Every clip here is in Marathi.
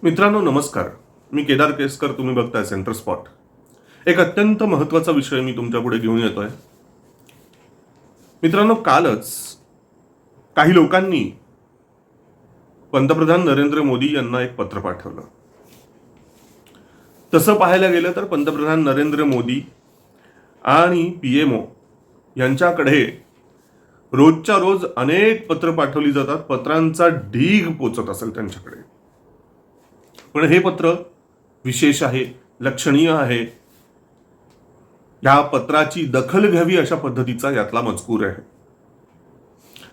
मित्रांनो नमस्कार. मी केदार केसकर. तुम्ही बघताय सेंटर स्पॉट. एक अत्यंत महत्त्वाचा विषय मी तुमच्या पुढे घेऊन येतोय. मित्रांनो, कालच काही लोकांनी पंतप्रधान नरेंद्र मोदी यांना एक पत्र पाठवलं. तसं पाहायला गेलं तर पंतप्रधान नरेंद्र मोदी आणि पीएमओ यांच्याकडे रोजच्या रोज अनेक पत्र पाठवली जातात. पत्रांचा ढीग पोचत असेल त्यांच्याकडे. पण हे पत्र विशेष आहे, लक्षणीय आहे. या पत्राची दखल घ्यावी अशा पद्धतीचा यातला मजकूर आहे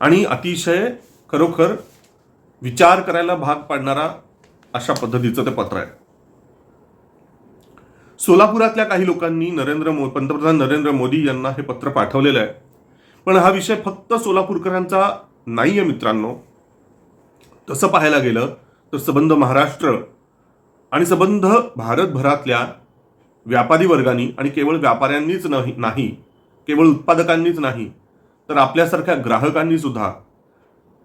आणि अतिशय खरोखर विचार करायला भाग पाडणारा अशा पद्धतीचं ते पत्र आहे. सोलापुरातल्या काही लोकांनी पंतप्रधान नरेंद्र मोदी यांना हे पत्र पाठवलेलं आहे. पण हा विषय फक्त सोलापूरकरांचा नाहीये मित्रांनो. तसं पाहायला गेलं तर संबंध महाराष्ट्र आणि संबंध भारतभरातल्या व्यापारी वर्गांनी आणि केवळ व्यापाऱ्यांनीच नाही, केवळ उत्पादकांनीच नाही, तर आपल्यासारख्या ग्राहकांनी सुद्धा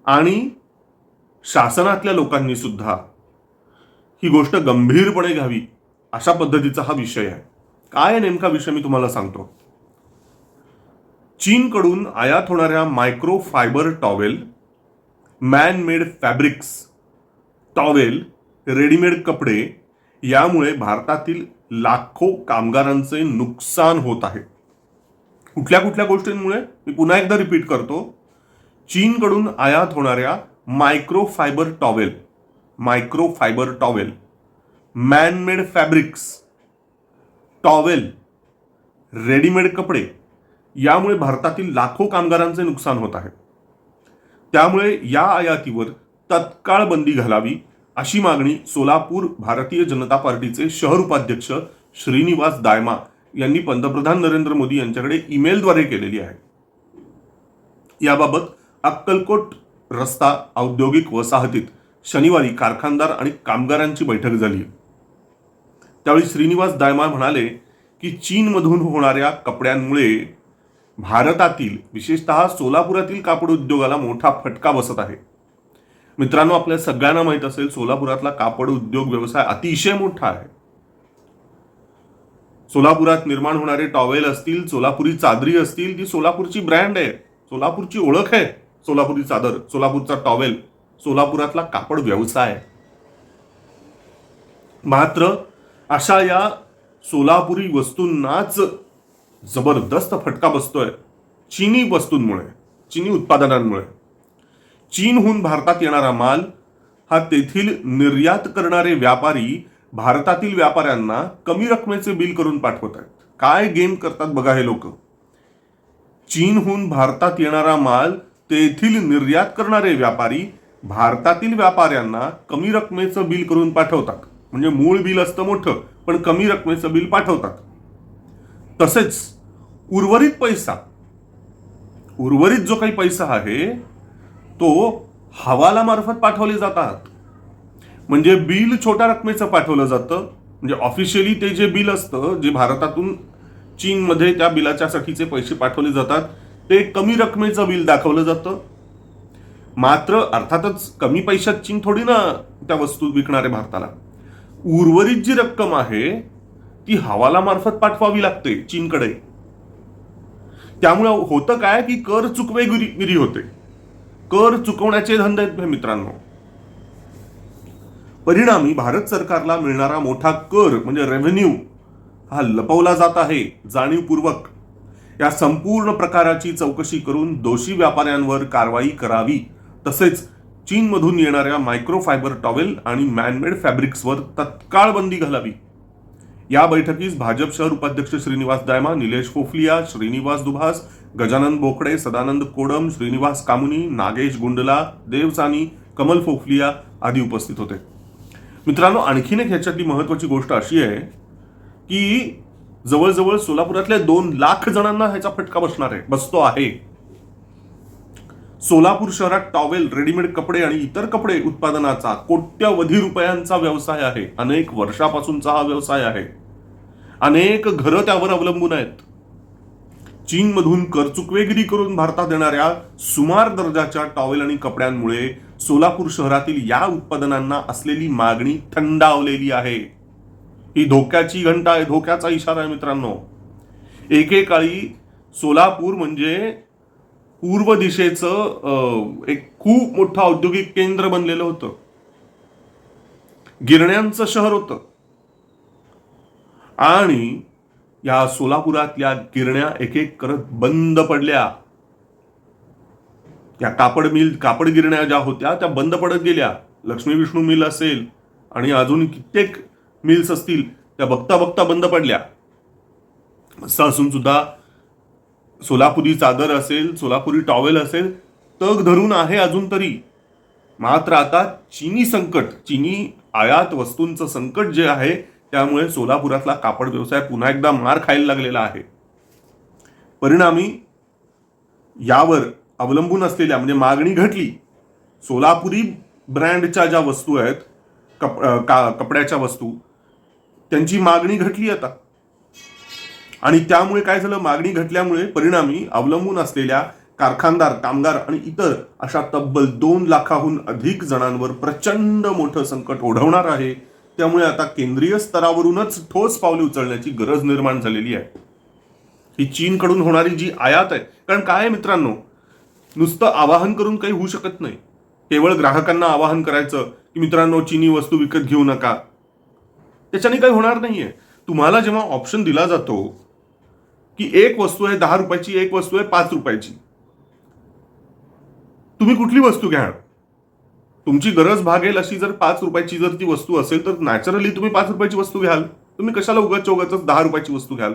आणि शासनातल्या लोकांनी सुद्धा ही गोष्ट गंभीरपणे घ्यावी अशा पद्धतीचा हा विषय आहे. काय नेमका विषय मी तुम्हाला सांगतो. चीनकडून आयात होणाऱ्या micro fibre towel, man made fabrics, towel, readymade कपडे यामुळे भारतातील लाखो कामगारांचे नुकसान होत आहे. कुठल्या कुठल्या गोष्टींमुळे मी पुन्हा एकदा रिपीट करतो. चीनकडून आयात होणाऱ्या micro fibre towel, man made fabrics, towel, readymade कपडे यामुळे भारतातील लाखो कामगारांचे नुकसान होत आहे. त्यामुळे या आयातीवर तत्काळ बंदी घालावी अशी मागणी सोलापूर भारतीय जनता पार्टीचे शहर उपाध्यक्ष श्रीनिवास दायमा यांनी पंतप्रधान नरेंद्र मोदी यांच्याकडे ईमेलद्वारे केलेली आहे. याबाबत अक्कलकोट रस्ता औद्योगिक वसाहतीत शनिवारी कारखानदार आणि कामगारांची बैठक झाली. त्यावेळी श्रीनिवास दायमा म्हणाले की चीनमधून होणाऱ्या कपड्यांमुळे भारतातील विशेषतः सोलापुरातील कापड उद्योगाला मोठा फटका बसत आहे. मित्रांनो, आपल्या सगळ्यांना माहित असेल सोलापुरातला कापड उद्योग व्यवसाय अतिशय मोठा आहे. सोलापुरात निर्माण होणारे टॉवेल असतील, सोलापुरी चादरी असतील, ती सोलापूरची ब्रँड आहे, सोलापूरची ओळख आहे. सोलापुरी चादर, सोलापूरचा टॉवेल, सोलापुरातला कापड व्यवसाय. मात्र अशा या सोलापुरी वस्तूंनाच जबरदस्त फटका बसतोय चीनी वस्तूंमुळे, चीनी उत्पादनांमुळे. चीनहून भारतात येणारा माल हा तेथील निर्यात करणारे व्यापारी भारतातील व्यापाऱ्यांना कमी रकमेचे बिल करून पाठवत आहेत. काय गेम करतात बघा हे लोक. चीनहून भारतात येणारा माल तेथील निर्यात करणारे व्यापारी भारतातील व्यापाऱ्यांना कमी रकमेचं बिल करून पाठवतात. म्हणजे मूळ बिल असतं मोठं, पण कमी रकमेचं बिल पाठवतात. तसेच उर्वरित जो काही पैसा आहे तो हवाला मार्फत पाठवले जातात. म्हणजे बिल छोट्या रकमेचं पाठवलं जातं. म्हणजे ऑफिशियली ते जे बिल असतं, जे भारतातून चीनमध्ये त्या बिलाच्यासाठीचे पैसे पाठवले जातात, ते कमी रकमेचं बिल दाखवलं जातं. मात्र अर्थातच कमी पैशात चीन थोडी ना त्या वस्तू विकणारे भारताला. उर्वरित जी रक्कम आहे ती हवाला मार्फत पाठवावी लागते चीनकडे. त्यामुळे होतं काय की कर चुकवेगिरी होते. कर चुकवण्याचे धंदे आहेत मित्रांनो. परिणामी भारत सरकारला मिळणारा मोठा कर म्हणजे रेव्हेन्यू हा लपवला जात आहे जाणीवपूर्वक. या संपूर्ण प्रकाराची चौकशी करून दोषी व्यापाऱ्यांवर कारवाई करावी. तसेच चीनमधून येणाऱ्या मायक्रोफायबर टॉवेल आणि मॅनमेड फॅब्रिक्सवर तत्काळ बंदी घालावी. या बैठकीस भाजप शहर उपाध्यक्ष श्रीनिवास दायमा, निलेश फोफलिया, श्रीनिवास दुभास, गजानन बोकडे, सदानंद कोडम, श्रीनिवास कामुनी, नागेश गुंडला, देव सानी, कमल फोफलिया आदी उपस्थित होते. मित्रांनो, आणखीन एक ह्याच्यातली महत्वाची गोष्ट अशी आहे की जवळजवळ सोलापुरातल्या 2 लाख जणांना ह्याचा फटका बसतो आहे. सोलापूर शहरात टॉवेल, रेडीमेड कपडे आणि इतर कपडे उत्पादनाचा कोट्यवधी रुपयांचा व्यवसाय आहे. अनेक वर्षापासूनचा हा व्यवसाय आहे. अनेक घरं त्यावर अवलंबून आहेत. चीनमधून करचुकवेगिरी करून भारतात येणाऱ्या सुमार दर्जाच्या टॉवेल आणि कपड्यांमुळे सोलापूर शहरातील या उत्पादनांना असलेली मागणी थंडावलेली आहे. ही धोक्याची घंटा आहे, धोक्याचा इशारा आहे मित्रांनो. एकेकाळी सोलापूर म्हणजे पूर्व दिशेचं एक खूप मोठं औद्योगिक केंद्र बनलेलं होतं. गिरण्यांचं शहर होतं आणि या सोलापुरातल्या गिरण्या एक एक करत बंद पडल्या. या कापड गिरण्या ज्या होत्या त्या बंद पडत गेल्या. लक्ष्मी विष्णू मिल असेल आणि अजून कित्येक मिल्स असतील, त्या बघता बघता बंद पडल्या. असं असून सुद्धा सोलापुरी चादर असेल, सोलापुरी टॉवेल असेल, तग धरून आहे अजून तरी. मात्र आता चीनी आयात वस्तूंचं संकट जे आहे त्यामुळे सोलापुरातला कापड व्यवसाय पुन्हा एकदा मार खायला लागलेला आहे. परिणामी यावर अवलंबून असलेल्या म्हणजे मागणी घटली. सोलापुरी ब्रँडच्या ज्या वस्तू आहेत, कपड्याच्या वस्तू, त्यांची मागणी घटली आता. आणि त्यामुळे काय झालं, मागणी घटल्यामुळे परिणामी अवलंबून असलेल्या कारखानदार, कामगार आणि इतर अशा तब्बल 2 लाखाहून अधिक जणांवर प्रचंड मोठं संकट ओढवणार आहे. त्यामुळे आता केंद्रीय स्तरावरूनच ठोस पावले उचलण्याची गरज निर्माण झालेली आहे. ही चीनकडून होणारी जी आयात आहे, कारण काय आहे मित्रांनो, नुसतं आवाहन करून काही होऊ शकत नाही. केवळ ग्राहकांना आवाहन करायचं की मित्रांनो चीनी वस्तू विकत घेऊ नका, त्याच्याने काही होणार नाहीये. तुम्हाला जेव्हा ऑप्शन दिला जातो की एक वस्तू आहे 10 रुपयाची, एक वस्तू आहे 5 रुपयाची, तुम्ही कुठली वस्तू घ्याल? तुमची गरज भागेल अशी जर 5 रुपयाची जर ती वस्तू असेल तर नॅचरली तुम्ही 5 रुपयाची वस्तू घ्याल. तुम्ही कशाला उगाच 10 रुपयाची वस्तू घ्याल?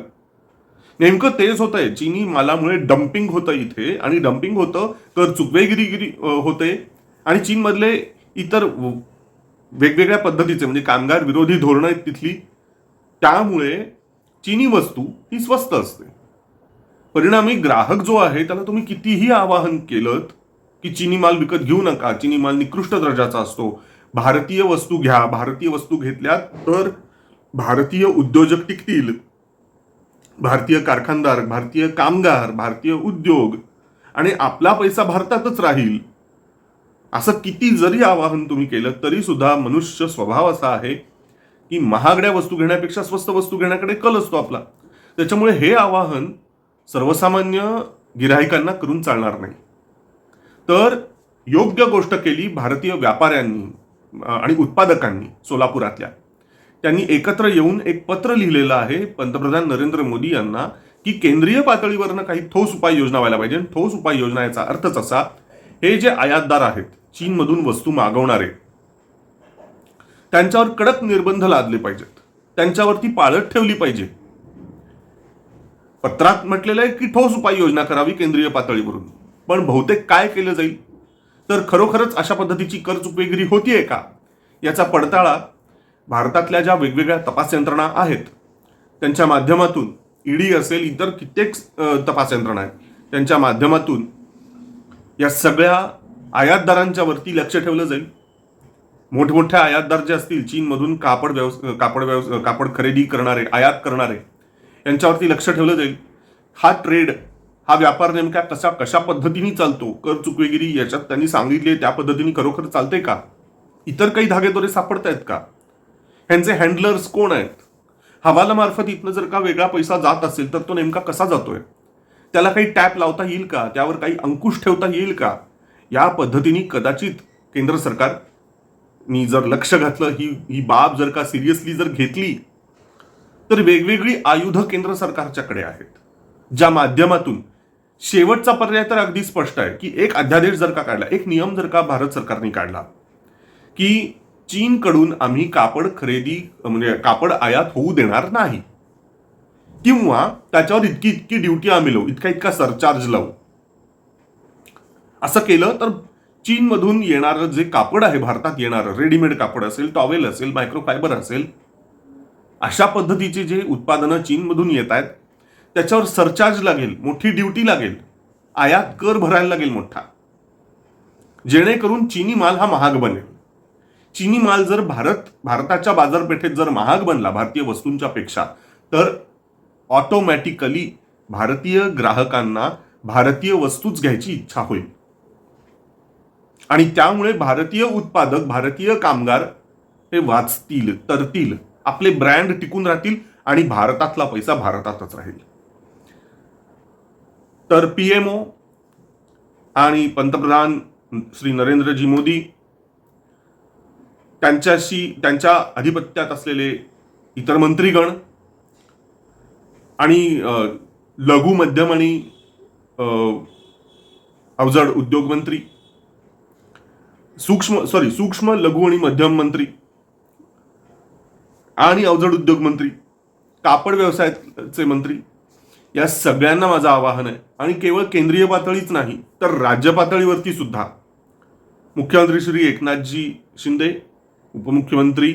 नेमकं तेच होतंय. चीनी मालामुळे डम्पिंग होतं इथे, आणि डम्पिंग होतं, कर चुकवेगिरी होते, आणि चीनमधले इतर वेगवेगळ्या पद्धतीचे म्हणजे कामगार विरोधी धोरणं आहेत तिथली. त्यामुळे चीनी वस्तू ही स्वस्त असते. परिणामी ग्राहक जो आहे त्याला तुम्ही कितीही आवाहन केलं की चीनी माल विकत घेऊ नका, चीनी माल निकृष्ट दर्जाचा असतो, भारतीय वस्तू घ्या, भारतीय वस्तू घेतल्या तर भारतीय उद्योजक टिकतील, भारतीय कारखानदार, भारतीय कामगार, भारतीय उद्योग, आणि आपला पैसा भारतातच राहील, असं किती जरी आवाहन तुम्ही केलं तरी सुद्धा मनुष्य स्वभाव असा आहे की महागड्या वस्तू घेण्यापेक्षा स्वस्त वस्तू घेण्याकडे कल असतो आपला. त्याच्यामुळे हे आवाहन सर्वसामान्य गिराहिकांना करून चालणार नाही. तर योग्य गोष्ट केली भारतीय व्यापाऱ्यांनी आणि उत्पादकांनी सोलापुरातल्या. त्यांनी एकत्र येऊन एक पत्र लिहिलेलं आहे पंतप्रधान नरेंद्र मोदी यांना की केंद्रीय पातळीवरनं काही ठोस उपाययोजना व्हायला पाहिजे. ठोस उपाययोजना याचा अर्थच असा, हे जे आयातदार आहेत, चीनमधून वस्तू मागवणारे, त्यांच्यावर कडक निर्बंध लादले पाहिजेत, त्यांच्यावरती पाळत ठेवली पाहिजे. पत्रात म्हटलेलं आहे की ठोस उपाययोजना करावी केंद्रीय पातळीवरून. पण बहुतेक काय केलं जाईल तर खरोखरच अशा पद्धतीची कर चुकवेगिरी होतीये का याचा पडताळा भारतातल्या ज्या वेगवेगळ्या तपास यंत्रणा आहेत त्यांच्या माध्यमातून, ईडी असेल, इतर कित्येक तपास यंत्रणा आहेत, त्यांच्या माध्यमातून या सगळ्या आयातदारांच्या वरती लक्ष ठेवलं जाईल. मोठमोठ्या आयातदार जे असतील, चीनमधून कापड खरेदी करणारे, आयात करणारे, यांच्यावरती लक्ष ठेवलं जाईल. हा ट्रेड, हा व्यापार नेमका कशा पद्धतीने चालतो, कर चुकवेगिरी याच्यात त्यांनी सांगितले त्या पद्धतीने खरोखर चालते का, इतर काही धागेदोरे सापडत आहेत का, ह्यांचे हँडलर्स कोण आहेत, हवालामार्फत इथनं जर का वेगळा पैसा जात असेल तर तो नेमका कसा जातोय, त्याला काही टॅप लावता येईल का, त्यावर काही अंकुश ठेवता येईल का, या पद्धतीने कदाचित केंद्र सरकारनी जर लक्ष घातलं, ही बाब जर का सिरियसली जर घेतली, तर वेगवेगळी आयुध केंद्र सरकारच्याकडे आहेत, ज्या माध्यमातून शेवटचा पर्याय तर अगदी स्पष्ट आहे की एक अध्यादेश जर का काढला, एक नियम जर का भारत सरकारने काढला की चीनकडून आम्ही कापड खरेदी म्हणजे कापड आयात होऊ देणार नाही, किंवा त्याच्यावर इतकी ड्युटी आम्ही लावू, इतका सरचार्ज लावू, असं केलं तर चीनमधून येणारं जे कापड आहे, भारतात येणारं रेडीमेड कापड असेल, टॉवेल असेल, मायक्रोफायबर असेल, अशा पद्धतीचे जे उत्पादनं चीनमधून येत आहेत त्याच्यावर सरचार्ज लागेल, मोठी ड्युटी लागेल, आयात कर भरायला लागेल मोठा, जेणेकरून चीनी माल हा महाग बनेल. चीनी माल जर भारताच्या बाजारपेठेत जर महाग बनला भारतीय वस्तूंच्या पेक्षा, तर ऑटोमॅटिकली भारतीय ग्राहकांना भारतीय वस्तूच घ्यायची इच्छा होईल आणि त्यामुळे भारतीय उत्पादक, भारतीय कामगार हे वाचतील, तरतील, आपले ब्रँड टिकून राहतील आणि भारतातला पैसा भारतातच राहील. तर पीएमओ आणि पंतप्रधान श्री नरेंद्रजी मोदी, त्यांच्या अधिपत्यात असलेले इतर मंत्रीगण आणि लघु, मध्यम आणि अवजड उद्योग मंत्री, सूक्ष्म, लघु आणि मध्यम मंत्री आणि अवजड उद्योग मंत्री, कापड व्यवसायाचे मंत्री, या सगळ्यांना माझं आवाहन आहे. आणि केवळ केंद्रीय पातळीच नाही तर राज्य पातळीवरती सुद्धा मुख्यमंत्री श्री एकनाथजी शिंदे, उपमुख्यमंत्री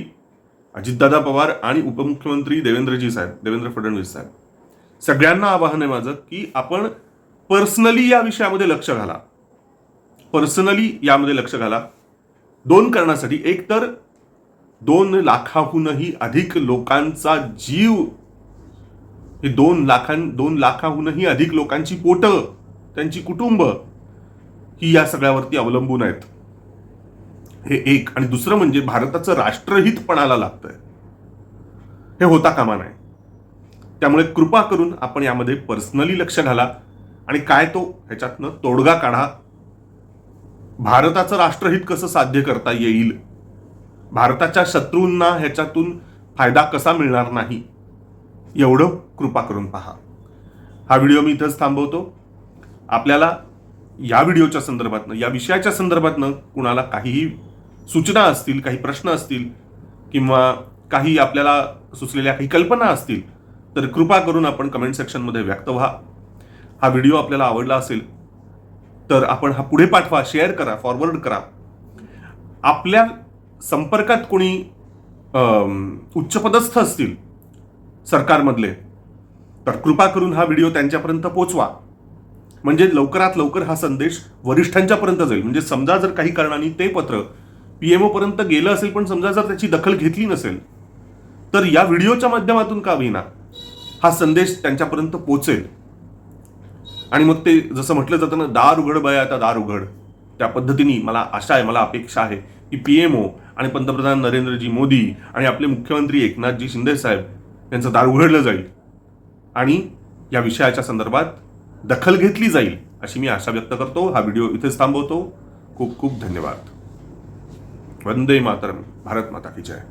अजितदादा पवार आणि उपमुख्यमंत्री देवेंद्र फडणवीस साहेब, सगळ्यांना आवाहन आहे माझं की आपण पर्सनली या विषयामध्ये लक्ष घाला. दोन कारणासाठी. एक तर 2 लाखाहूनही अधिक लोकांचा जीव, हे 2 लाखाहूनही अधिक लोकांची पोटं, त्यांची कुटुंब ही या सगळ्यावरती अवलंबून आहेत. हे एक. आणि दुसरं म्हणजे भारताचं राष्ट्रहित पणाला लागतंय, हे होता कामा नये. त्यामुळे कृपा करून आपण यामध्ये पर्सनली लक्ष घाला आणि काय तो ह्याच्यातनं तोडगा काढा. भारताचं राष्ट्रहित कसं साध्य करता येईल, भारताच्या शत्रूंना ह्याच्यातून फायदा कसा मिळणार नाही, एवढं कृपा करून पहा. हा व्हिडिओ मी इथंच थांबवतो. आपल्याला या व्हिडिओच्या संदर्भातनं, या विषयाच्या संदर्भातनं कुणाला काहीही सूचना असतील, काही प्रश्न असतील किंवा काही आपल्याला सुचलेल्या काही कल्पना असतील तर कृपा करून आपण कमेंट सेक्शनमध्ये व्यक्त व्हा. हा व्हिडिओ आपल्याला आवडला असेल तर आपण हा पुढे पाठवा, शेअर करा, फॉरवर्ड करा. आपल्या संपर्कात कोणी उच्चपदस्थ असतील सरकारमधले तर कृपा करून हा व्हिडिओ त्यांच्यापर्यंत पोचवा. म्हणजे लवकरात लवकर हा संदेश वरिष्ठांच्या पर्यंत जाईल. म्हणजे समजा जर काही कारणाने ते पत्र पीएमओ पर्यंत गेलं असेल पण समजा जर त्याची दखल घेतली नसेल तर या व्हिडिओच्या माध्यमातून का होईना हा संदेश त्यांच्यापर्यंत पोचेल. आणि मग ते जसं म्हटलं जातं ना, दार उघड बया आता दार उघड, त्या पद्धतीने मला आशा आहे, मला अपेक्षा आहे की पीएमओ आणि पंतप्रधान नरेंद्रजी मोदी आणि आपले मुख्यमंत्री एकनाथजी शिंदे साहेब यांचं दार उघडलं जाईल आणि या विषयाच्या संदर्भात दखल घेतली जाईल अशी मी आशा व्यक्त करतो. हा व्हिडिओ इथेच थांबवतो. खूप खूप धन्यवाद. वंदे मातरम. भारत माता की जय.